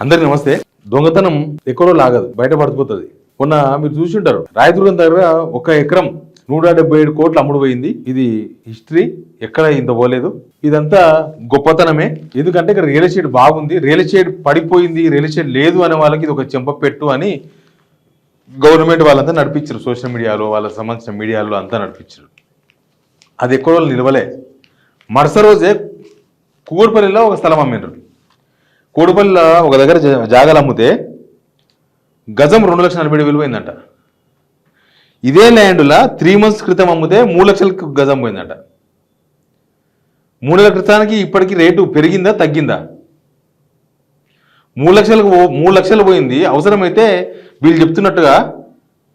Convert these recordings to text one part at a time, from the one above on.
అందరికి నమస్తే. దొంగతనం ఎక్కడో లాగదు, బయట పడిపోతుంది. మొన్న మీరు చూసి ఉంటారు, రాయదుర్గం దగ్గర 1 ఎకరం 177 కోట్లు అమ్ముడు పోయింది. ఇది హిస్టరీ, ఎక్కడ ఇంత పోలేదు. ఇదంతా గొప్పతనమే. ఎందుకంటే ఇక్కడ రియల్ ఎస్టేట్ బాగుంది, రియల్ ఎస్టేట్ పడిపోయింది, రియల్ ఎస్టేట్ లేదు అనే వాళ్ళకి ఇది ఒక చెంపపెట్టు అని గవర్నమెంట్ వాళ్ళంతా నడిపించారు. సోషల్ మీడియాలో, వాళ్ళకి సంబంధించిన మీడియాలో అంతా నడిపించారు. అది ఎక్కడో నిలవలే. మరుసటి రోజే కూకట్పల్లిలో ఒక స్థలం అమ్మినారు. కూకట్పల్లిలో ఒక దగ్గర జాగాలు అమ్మితే గజం 2,40,000 పోయిందంట. ఇదే ల్యాండ్లో 3 months క్రితం అమ్మితే 3 లక్షలకు గజం పోయిందంట. 3 నెలల క్రితానికి ఇప్పటికి రేటు పెరిగిందా తగ్గిందా? 3 లక్షలు పోయింది. అవసరమైతే వీళ్ళు చెప్తున్నట్టుగా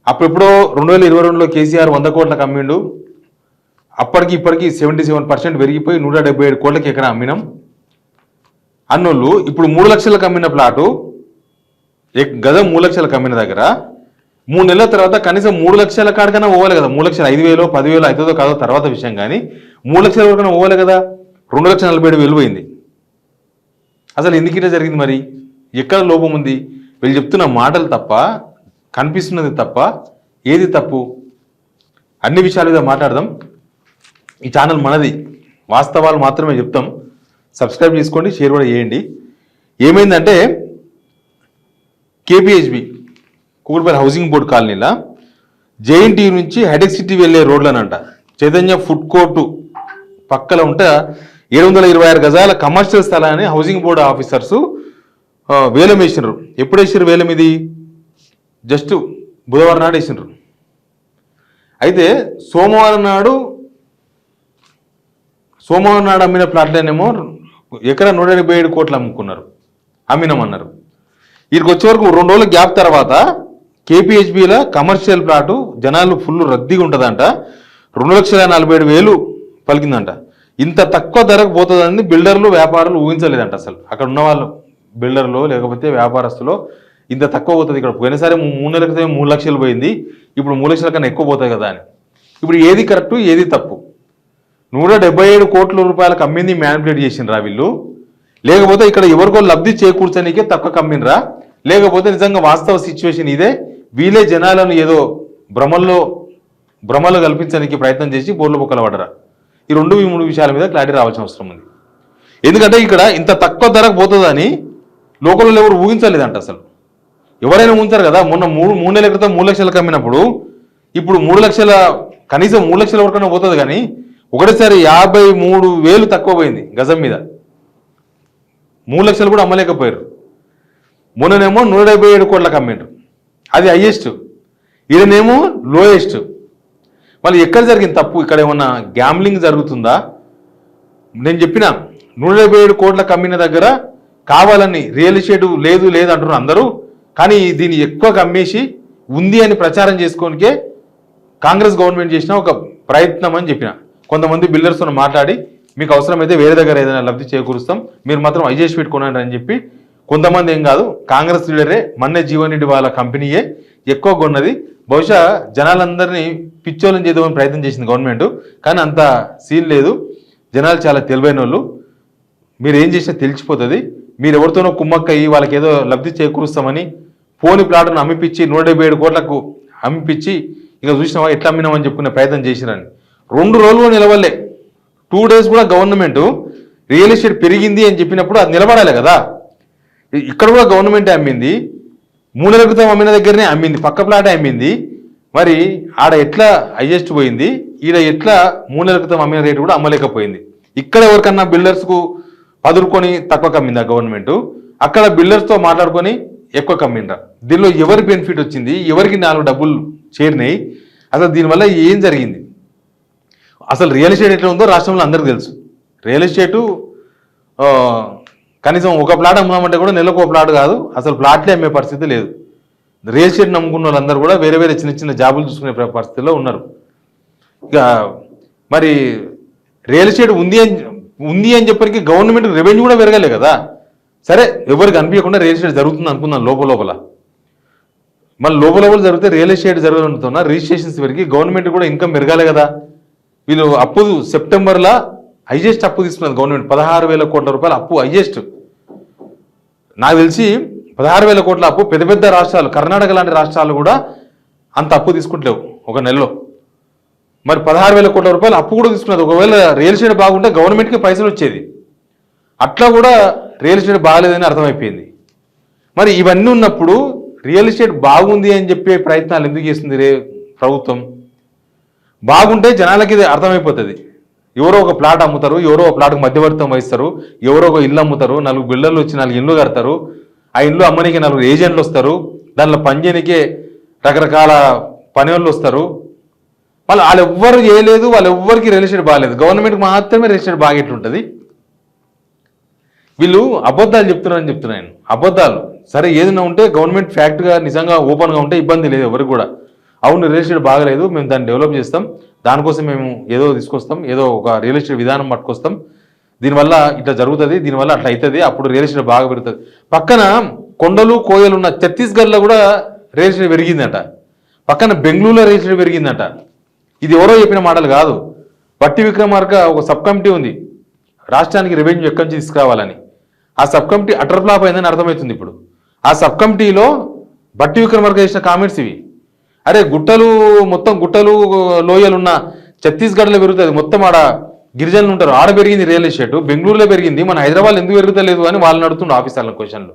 అప్పుడెప్పుడో 2022లో కేసీఆర్ 100 కోట్లకు అమ్మిండు. అప్పటికి ఇప్పటికి 77% పెరిగిపోయి 177 కోట్లకి ఎకరా అమ్మినాం అన్నోళ్ళు ఇప్పుడు 3 లక్షలకు అమ్మిన ప్లాటు, గజం 3 లక్షలకు అమ్మిన దగ్గర 3 నెలల తర్వాత కనీసం 3 లక్షల కాడికైనా పోవాలి కదా. 3 లక్షలు 5,000 10,000 అవుతుందో కాదో తర్వాత విషయం, కానీ 3 లక్షల వరకైనా పోవాలి కదా. 2,47,000 పోయింది. అసలు ఎందుకు ఇట్లా జరిగింది? మరి ఎక్కడ లోపం ఉంది? వీళ్ళు చెప్తున్న మాటలు తప్ప, కనిపిస్తున్నది తప్ప, ఏది తప్పు? అన్ని విషయాల మీద మాట్లాడదాం. ఈ ఛానల్ మనది, వాస్తవాలు మాత్రమే చెప్తాం. సబ్స్క్రైబ్ చేసుకోండి, షేర్ కూడా చేయండి. ఏమైందంటే కేపీహెచ్బి కూకట్పల్లి హౌసింగ్ బోర్డు కాలనీలో జేఎన్టీ నుంచి హైటెక్ సిటీ వెళ్ళే రోడ్లనంట చైతన్య ఫుడ్ కోర్టు పక్కన ఉంటే 726 గజాల కమర్షియల్ స్థలాన్ని హౌసింగ్ బోర్డు ఆఫీసర్స్ వేలం వేసినారు. ఎప్పుడు వేసినారు వేలం? ఇది జస్ట్ బుధవారం నాడు వేసినారు. అయితే సోమవారం నాడు అమ్మిన ప్లాట్లనేమో ఎకరా 177 కోట్లు అమ్ముకున్నారు, అమ్మినామన్నారు. వీరికి వచ్చే వరకు 2 రోజుల గ్యాప్ తర్వాత కేపీహెచ్బిలో కమర్షియల్ ప్లాటు జనాలు ఫుల్ రద్దీగా ఉంటుందంట. 2,47,000 పలికిందంట. ఇంత తక్కువ ధరకు పోతుందని బిల్డర్లు వ్యాపారులు ఊహించలేదంట. అసలు అక్కడ ఉన్న వాళ్ళు బిల్డర్లు లేకపోతే వ్యాపారస్తులు ఇంత తక్కువ పోతుంది ఇక్కడ. పోయినసారి 3 నెలల క్రితం 3 లక్షలు పోయింది, ఇప్పుడు 3 లక్షల కన్నా ఎక్కువ పోతాయి కదా అని. ఇప్పుడు ఏది కరెక్టు ఏది తప్పు? 177 కోట్ల రూపాయలకు అమ్మింది మ్యానిపులేట్ చేసిండ్రా వీళ్ళు? లేకపోతే ఇక్కడ ఎవరికో లబ్ధి చేకూర్చనికే తక్కువ కమ్మినరా? లేకపోతే నిజంగా వాస్తవ సిచ్యువేషన్ ఇదే, వీళ్ళే జనాలను ఏదో భ్రమలు కల్పించడానికి ప్రయత్నం చేసి బోర్లు బొక్కలు పడరా? ఈ 2-3 విషయాల మీద క్లారిటీ రావాల్సిన అవసరం ఉంది. ఎందుకంటే ఇక్కడ ఇంత తక్కువ ధరకు పోతుందని లోకల్లో ఎవరు ఊహించలేదంట. అసలు ఎవరైనా ఊహించారు కదా? మొన్న 3 నెలల క్రితం 3 లక్షలకు అమ్మినప్పుడు ఇప్పుడు 3 లక్షల, కనీసం 3 లక్షల వరకైనా పోతుంది, కానీ ఒకటేసారి 53,000 తక్కువ పోయింది గజం మీద. 3 లక్షలు కూడా అమ్మలేకపోయారు. మొన్ననేమో 177 కోట్లకు అమ్మిండ్రు, అది హైయెస్ట్. ఈయనేమో లోయెస్ట్. మళ్ళీ ఎక్కడ జరిగింది తప్పు? ఇక్కడ ఏమన్నా గ్యాంబ్లింగ్ జరుగుతుందా? నేను చెప్పిన 177 కోట్లకు అమ్మిన దగ్గర కావాలని రియల్ ఎస్టేట్ లేదు అంటున్నారు అందరూ, కానీ దీన్ని ఎక్కువగా అమ్మేసి ఉంది అని ప్రచారం చేసుకోనికే కాంగ్రెస్ గవర్నమెంట్ చేసిన ఒక ప్రయత్నం అని చెప్పిన. కొంతమంది బిల్డర్స్తో మాట్లాడి మీకు అవసరమైతే వేరే దగ్గర ఏదైనా లబ్ధి చేకూరుస్తాం, మీరు మాత్రం ఐజేసి పెట్టుకోనండి అని చెప్పి, కొంతమంది ఏం కాదు కాంగ్రెస్ లీడరే మన్నే జీవన్ రెడ్డి వాళ్ళ కంపెనీయే ఎక్కువ కొన్నది. బహుశా జనాలందరినీ పిచ్చోళ్ళని చేద్దామని ప్రయత్నం చేసింది గవర్నమెంట్, కానీ అంత సీన్ లేదు. జనాలు చాలా తెలివైన వాళ్ళు, మీరు ఏం చేసినా తెలిసిపోతుంది. మీరు ఎవరితోనో కుమ్మక్కయ్యి వాళ్ళకి ఏదో లబ్ధి చేకూరుస్తామని పోని ప్లాట్ను అమ్మిపించి 177 కోట్లకు అమ్మిపించి ఇక చూసినావా ఎట్లా అమ్మినామని చెప్పుకునే ప్రయత్నం చేసిరని 2 రోజులు నిలవలే. 2 days కూడా గవర్నమెంట్ రియల్ ఎస్టేట్ పెరిగింది అని చెప్పినప్పుడు అది నిలబడాలి కదా. ఇక్కడ కూడా గవర్నమెంటే అమ్మింది, 3 నెలల క్రితం అమ్మిన దగ్గరనే అమ్మింది, పక్క ప్లాటే అమ్మింది. మరి ఆడ ఎట్లా హైయెస్ట్ పోయింది, ఈడ ఎట్లా 3 నెలల క్రితం అమ్మిన రేటు కూడా అమ్మలేకపోయింది? ఇక్కడ ఎవరికన్నా బిల్డర్స్కు పదురుకొని తక్కువ కమ్మిందా గవర్నమెంట్? అక్కడ బిల్డర్స్తో మాట్లాడుకొని ఎక్కువ కమ్మిందా? దీనిలో ఎవరి బెనిఫిట్ వచ్చింది? ఎవరికి 4 డబ్బులు చేరినాయి? అసలు దీనివల్ల ఏం జరిగింది? అసలు రియల్ ఎస్టేట్ ఎట్లా ఉందో రాష్ట్రంలో అందరికీ తెలుసు. రియల్ ఎస్టేటు కనీసం ఒక ప్లాట్ అమ్ముదామంటే కూడా నెలకు ఒక ప్లాట్ కాదు, అసలు ప్లాట్లే అమ్మే పరిస్థితి లేదు. రియల్ ఎస్టేట్ నమ్ముకున్న వాళ్ళందరూ కూడా వేరే వేరే చిన్న జాబులు చూసుకునే పరిస్థితిలో ఉన్నారు. ఇక మరి రియల్ ఎస్టేట్ ఉంది అని చెప్పడానికి గవర్నమెంట్ రెవెన్యూ కూడా పెరగలే కదా. సరే ఎవరికి అనిపించకుండా రియల్ ఎస్టేట్ జరుగుతుంది అనుకుందాం లోపల, మళ్ళీ లోపల జరిగితే రియల్ ఎస్టేట్ జరుగుతున్నా రిజిస్ట్రేషన్స్ పెరిగి గవర్నమెంట్ కూడా ఇన్కమ్ పెరగాలి కదా. వీళ్ళు అప్పు సెప్టెంబర్లో హైయెస్ట్ అప్పు తీసుకున్నది గవర్నమెంట్, 16,000 కోట్ల రూపాయలు అప్పు హైయెస్ట్. నాకు తెలిసి 16,000 కోట్ల అప్పు. పెద్ద పెద్ద రాష్ట్రాలు, కర్ణాటక లాంటి రాష్ట్రాలు కూడా అంత అప్పు తీసుకుంటలేవు ఒక నెలలో. మరి 16,000 కోట్ల రూపాయలు అప్పు కూడా తీసుకున్నది. ఒకవేళ రియల్ ఎస్టేట్ బాగుంటే గవర్నమెంట్కి పైసలు వచ్చేది. అట్లా కూడా రియల్ ఎస్టేట్ బాగాలేదని అర్థమైపోయింది. మరి ఇవన్నీ ఉన్నప్పుడు రియల్ ఎస్టేట్ బాగుంది అని చెప్పే ప్రయత్నాలు ఎందుకు చేస్తుంది ప్రభుత్వం? బాగుంటే జనాలకి ఇది అర్థమైపోతుంది. ఎవరో ఒక ప్లాట్ అమ్ముతారు, ఎవరో ఒక ప్లాట్కి మధ్యవర్తం వహిస్తారు, ఎవరో ఒక ఇల్లు అమ్ముతారు, 4 బిల్డర్లు వచ్చి 4 ఇండ్లు కడతారు, ఆ ఇండ్లు అమ్మనికి 4 ఏజెంట్లు వస్తారు, దాంట్లో పనిచేయనికే రకరకాల పని వాళ్ళు వస్తారు. వాళ్ళు ఎవ్వరు చేయలేదు, వాళ్ళెవ్వరికి రియల్ ఎస్టేట్ బాగాలేదు, గవర్నమెంట్కి మాత్రమే రియల్ ఎస్టేట్ బాగా ఎట్లుంటుంది? వీళ్ళు అబద్ధాలు చెప్తున్నారని చెప్తున్నాను. అబద్ధాలు సరే ఏదైనా ఉంటే గవర్నమెంట్ ఫ్యాక్ట్గా నిజంగా ఓపెన్గా ఉంటే ఇబ్బంది లేదు ఎవరికి కూడా. అవును రియల్ ఎస్టేట్ బాగలేదు, మేము దాన్ని డెవలప్ చేస్తాం, దానికోసం మేము ఏదో తీసుకొస్తాం, ఏదో ఒక రియల్ ఎస్టేట్ విధానం పట్టుకొస్తాం, దీనివల్ల ఇట్లా జరుగుతుంది, దీనివల్ల అట్లా అవుతుంది, అప్పుడు రియల్ ఎస్టేట్ బాగా పెరుగుతుంది. పక్కన కొండలు కోయలు ఉన్న ఛత్తీస్గఢ్లో కూడా రియల్ ఎస్టేట్ పెరిగిందట, పక్కన బెంగళూరులో రియల్ ఎస్టేట్ పెరిగిందట. ఇది ఎవరో చెప్పిన మాటలు కాదు. బట్టి విక్రమార్క ఒక సబ్ కమిటీ ఉంది రాష్ట్రానికి రెవెన్యూ ఎక్కడి నుంచి తీసుకురావాలని. ఆ సబ్ కమిటీ అటర్ ఫ్లాప్ అయిందని అర్థమవుతుంది ఇప్పుడు. ఆ సబ్ కమిటీలో బట్టి విక్రమార్క చేసిన కామెంట్స్ ఇవి. అరే గుట్టలు మొత్తం గుట్టలు లోయలున్న ఛత్తీస్గఢ్లో పెరుగుతుంది, మొత్తం ఆడ గిరిజనులు ఉంటారు, ఆడ పెరిగింది రియల్ ఎస్టేట్, బెంగళూరులో పెరిగింది, మన హైదరాబాద్ ఎందుకు పెరుగుతలేదు అని వాళ్ళు నడుతుండే ఆఫీసర్ల క్వశ్చన్లు.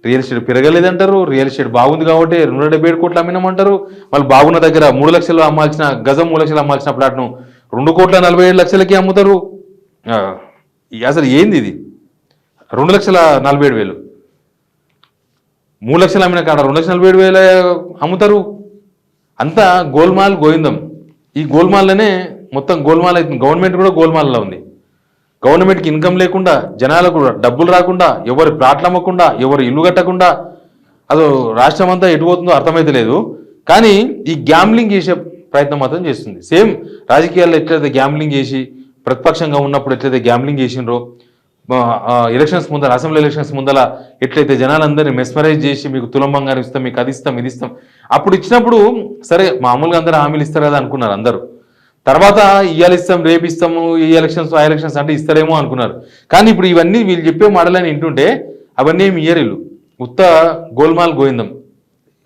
రియల్ ఎస్టేట్ పెరగలేదంటారు, రియల్ ఎస్టేట్ బాగుంది కాబట్టి 270 కోట్లు అమ్మినామంటారు. వాళ్ళు బాగున్న దగ్గర 3 లక్షలు అమ్మాల్సిన గజం 3 లక్షలు అమ్మాల్సిన ప్లాట్ను 2,47 లక్షలకి అమ్ముతారు. అసలు ఏంది ఇది? 2,47,000 3 లక్షలు అమ్మిన కాడ 2,47,000 అమ్ముతారు. అంతా గోల్మాల్ గోవిందం. ఈ గోల్మాల్లోనే మొత్తం గోల్మాల్ అవుతుంది. గవర్నమెంట్ కూడా గోల్మాల్లో ఉంది. గవర్నమెంట్కి ఇన్కమ్ లేకుండా, జనాలకు డబ్బులు రాకుండా, ఎవరు ప్లాట్లు అమ్మకుండా, ఎవరు ఇల్లు కట్టకుండా, అది రాష్ట్రం అంతా ఎటుపోతుందో అర్థమైతే లేదు. కానీ ఈ గ్యాంబ్లింగ్ చేసే ప్రయత్నం మాత్రం చేస్తుంది. సేమ్ రాజకీయాల్లో ఎట్లయితే గ్యాంబ్లింగ్ చేసి ప్రతిపక్షంగా ఉన్నప్పుడు ఎట్లయితే గ్యాంబ్లింగ్ చేసిండ్రో, ఎలక్షన్స్ ముందర, అసెంబ్లీ ఎలక్షన్స్ ముందర ఎట్లయితే జనాలందరినీ మెస్మరైజ్ చేసి మీకు తులం బంగారం ఇస్తాం, మీకు అది ఇస్తాం, ఇది ఇస్తాం, అప్పుడు ఇచ్చినప్పుడు సరే మామూలుగా అందరూ హామీలు ఇస్తారు కదా అనుకున్నారు అందరూ. తర్వాత ఇవాళ ఇస్తాం, రేపు ఇస్తాము, ఈ ఎలక్షన్స్ ఆ ఎలక్షన్స్ అంటే ఇస్తారేమో అనుకున్నారు. కానీ ఇప్పుడు ఇవన్నీ వీళ్ళు చెప్పే మాటలని వింటుంటే అవన్నీ ఏమి ఇయ్యరిల్లు, ఉత్త గోల్మాల్ గోవిందం.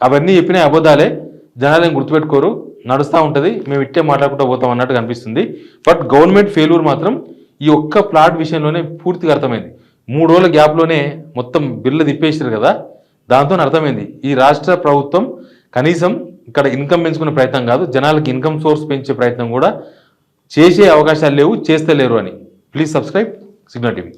అవన్నీ చెప్పిన అబద్ధాలే, జనాలను గుర్తుపెట్టుకోరు, నడుస్తూ ఉంటుంది, మేము ఇట్టే మాట్లాడుకుంటూ పోతాం అన్నట్టు కనిపిస్తుంది. బట్ గవర్నమెంట్ ఫెయిల్యూర్ మాత్రం ఈ ఒక్క ప్లాట్ విషయంలోనే పూర్తిగా అర్థమైంది. 3 రోజుల గ్యాప్లోనే మొత్తం బిల్లు తిప్పేసారు కదా, దాంతో అర్థమైంది ఈ రాష్ట్ర ప్రభుత్వం కనీసం ఇక్కడ ఇన్కమ్ పెంచుకునే ప్రయత్నం కాదు, జనాలకి ఇన్కమ్ సోర్స్ పెంచే ప్రయత్నం కూడా చేసే అవకాశాలు లేవు, చేస్తలేరు అని. Please subscribe signal TV.